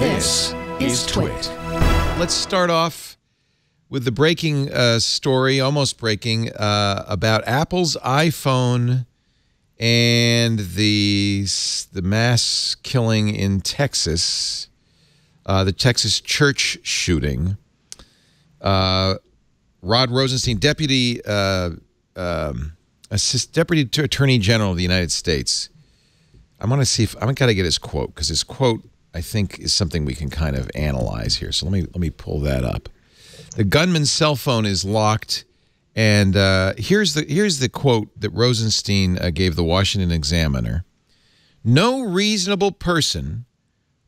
This is TWiT. Let's start off with the breaking story, almost breaking, about Apple's iPhone and the mass killing in Texas, the Texas church shooting. Rod Rosenstein, Deputy Attorney General of the United States. I'm going to see if I'm got to get his quote, because his quote, I think, is something we can kind of analyze here. So let me pull that up. The gunman's cell phone is locked, and here's the quote that Rosenstein gave the Washington Examiner. No reasonable person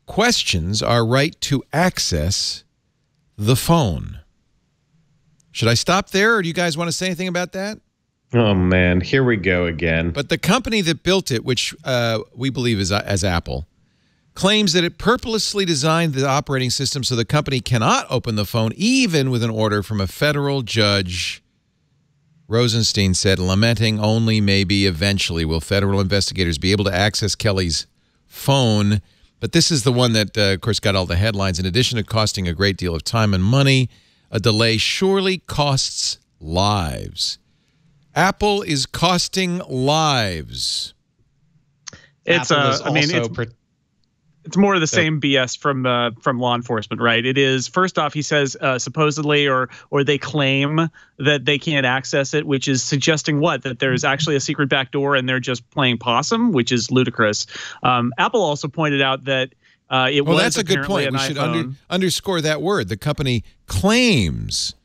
questions our right to access the phone. Should I stop there, or do you guys want to say anything about that? Oh, man, here we go again. But the company that built it, which we believe is as Apple, claims that it purposely designed the operating system so the company cannot open the phone, even with an order from a federal judge. Rosenstein said, lamenting only maybe eventually will federal investigators be able to access Kelly's phone. But this is the one that, of course, got all the headlines. In addition to costing a great deal of time and money, a delay surely costs lives. Apple is costing lives. It's it's more of the same BS from law enforcement, right? It is, first off, he says supposedly or they claim that they can't access it, which is suggesting what? That there's actually a secret backdoor and they're just playing possum, which is ludicrous. Apple also pointed out that it was. Well, that's a good point. We should underscore that word. The company claims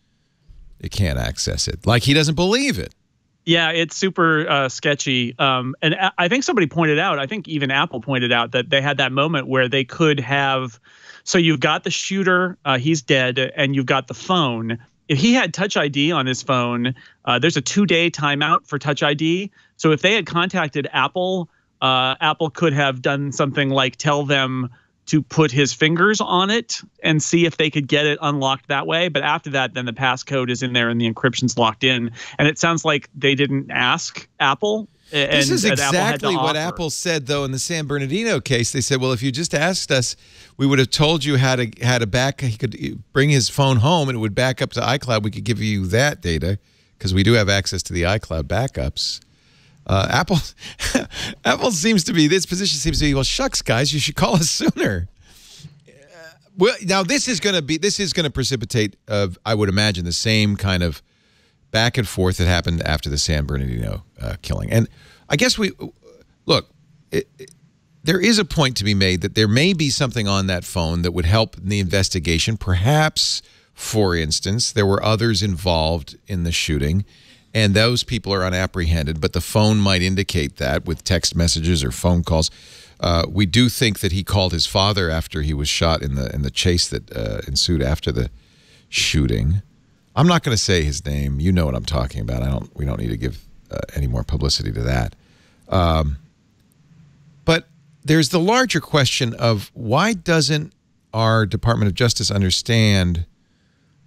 it can't access it, like he doesn't believe it. Yeah, it's super sketchy. And I think somebody pointed out, I think even Apple pointed out, that they had that moment where they could have, so you've got the shooter, he's dead, and you've got the phone. If he had Touch ID on his phone, there's a 2-day timeout for Touch ID. So if they had contacted Apple, Apple could have done something like tell them to put his fingers on it and see if they could get it unlocked that way. But after that, then the passcode is in there and the encryption's locked in. And it sounds like they didn't ask Apple. This is exactly what Apple said, though, in the San Bernardino case. They said, well, if you just asked us, we would have told you how to back. He could bring his phone home and it would back up to iCloud. We could give you that data because we do have access to the iCloud backups. Apple seems to be, this position seems to be, well, shucks, guys, you should call us sooner. Well, now this is going to precipitate, I would imagine, the same kind of back and forth that happened after the San Bernardino killing. And I guess there is a point to be made that there may be something on that phone that would help in the investigation. Perhaps, for instance, there were others involved in the shooting, and those people are unapprehended, but the phone might indicate that with text messages or phone calls. We do think that he called his father after he was shot in the chase that ensued after the shooting. I'm not going to say his name. You know what I'm talking about. We don't need to give any more publicity to that. But there's the larger question of why doesn't our Department of Justice understand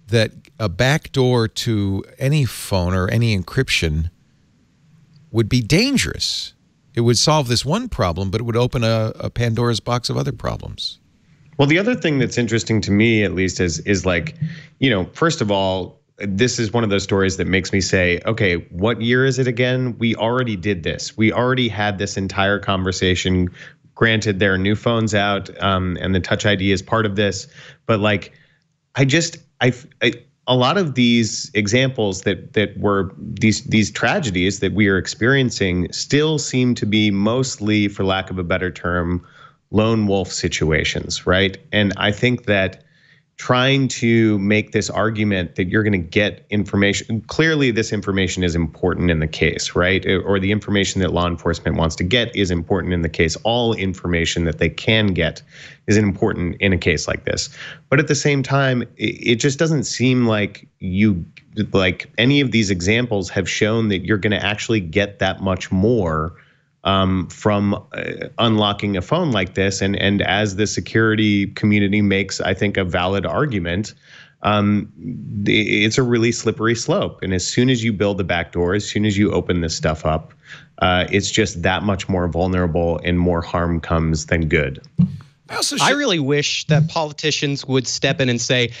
that a backdoor to any phone or any encryption would be dangerous? It would solve this one problem, but it would open a Pandora's box of other problems. Well, the other thing that's interesting to me, at least, is like, first of all, this is one of those stories that makes me say, okay, what year is it again? We already did this. We already had this entire conversation. Granted, there are new phones out, and the Touch ID is part of this, but like, a lot of these examples that were these tragedies that we are experiencing still seem to be mostly, for lack of a better term, lone wolf situations, right? And I think that trying to make this argument that you're going to get information, clearly this information is important in the case, right? Or the information that law enforcement wants to get is important in the case. All information that they can get is important in a case like this. But at the same time, it just doesn't seem like any of these examples have shown that you're going to actually get that much more from unlocking a phone like this. And as the security community makes, I think, a valid argument, it's a really slippery slope. And as soon as you build the back door, as soon as you open this stuff up, it's just that much more vulnerable and more harm comes than good. I really wish that politicians would step in and say,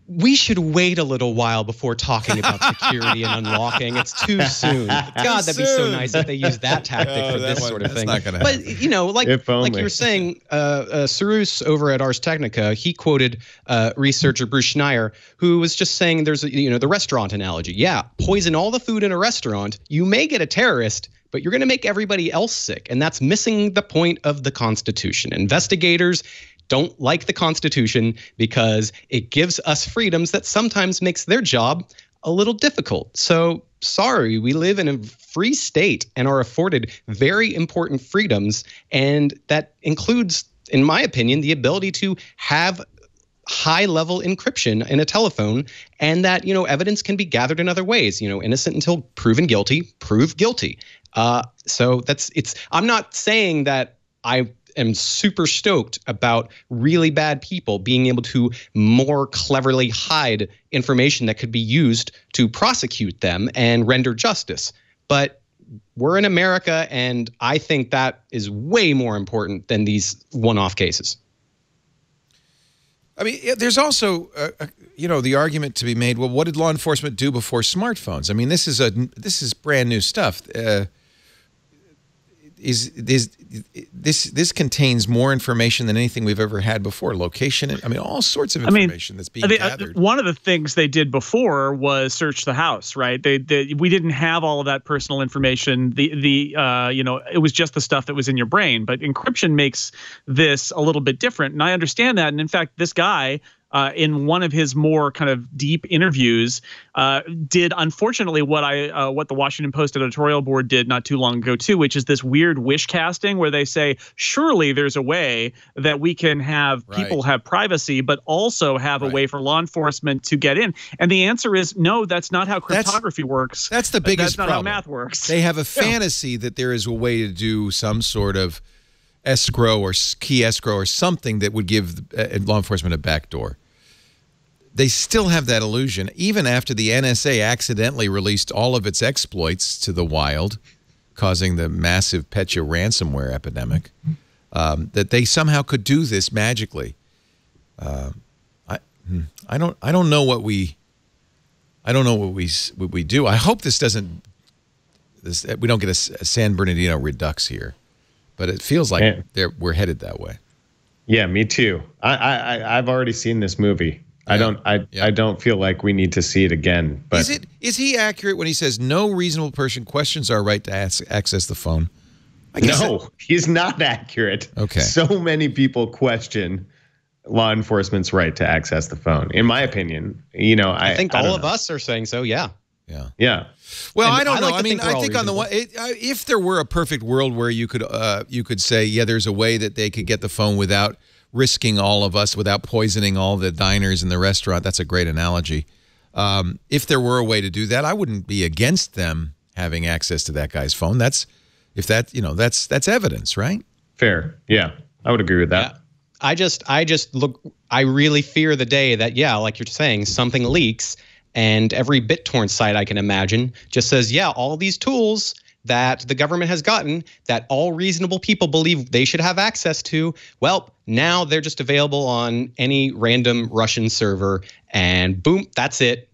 we should wait a little while before talking about security and unlocking. It's too soon. God, that'd be so nice if they used that tactic for this sort of thing. Not gonna but, happen. you know, like you were saying, Cyrus over at Ars Technica, he quoted researcher Bruce Schneier, who was just saying there's, the restaurant analogy. Yeah, poison all the food in a restaurant. You may get a terrorist, but you're going to make everybody else sick. And that's missing the point of the Constitution. Investigators don't like the Constitution because it gives us freedoms that sometimes makes their job a little difficult. So sorry, we live in a free state and are afforded very important freedoms. And that includes, in my opinion, the ability to have high-level encryption in a telephone, and that, evidence can be gathered in other ways. Innocent until proven guilty, prove guilty. So I'm not saying that I am super stoked about really bad people being able to more cleverly hide information that could be used to prosecute them and render justice. But we're in America, and I think that is way more important than these one-off cases. I mean, there's also, the argument to be made. Well, what did law enforcement do before smartphones? I mean, this is brand new stuff. This contains more information than anything we've ever had before. Location, all sorts of information that's being gathered. One of the things they did before was search the house, right? We didn't have all of that personal information. It was just the stuff that was in your brain. But encryption makes this a little bit different, and I understand that. And in fact, this guy, in one of his more kind of deep interviews, did unfortunately what the Washington Post editorial board did not too long ago too, which is this weird wish casting where they say, surely there's a way that we can have people have privacy, but also have a way for law enforcement to get in. And the answer is no, that's not how cryptography works. That's the biggest problem. That's not how math works. They have a fantasy that there is a way to do some sort of escrow or key escrow or something that would give law enforcement a backdoor. They still have that illusion, even after the NSA accidentally released all of its exploits to the wild, causing the massive Petya ransomware epidemic, that they somehow could do this magically. I don't know what we do. I hope this doesn't. We don't get a San Bernardino Redux here, but it feels like we're headed that way. Yeah, me too. I've already seen this movie. Yeah. I don't feel like we need to see it again. But is he accurate when he says no reasonable person questions our right to access the phone? No, he's not accurate. Okay. So many people question law enforcement's right to access the phone. In my opinion, I think all of us are saying so. Yeah. Yeah. Well, I don't know. I think on the one, if there were a perfect world where you could say, yeah, there's a way that they could get the phone without risking all of us, without poisoning all the diners in the restaurant. That's a great analogy. If there were a way to do that, I wouldn't be against them having access to that guy's phone. That's evidence, right? Fair. Yeah, I would agree with that. Yeah. I really fear the day that, like you're saying, something leaks and every BitTorrent site I can imagine just says, all these tools that the government has gotten that all reasonable people believe they should have access to, well, now they're just available on any random Russian server, and boom, that's it.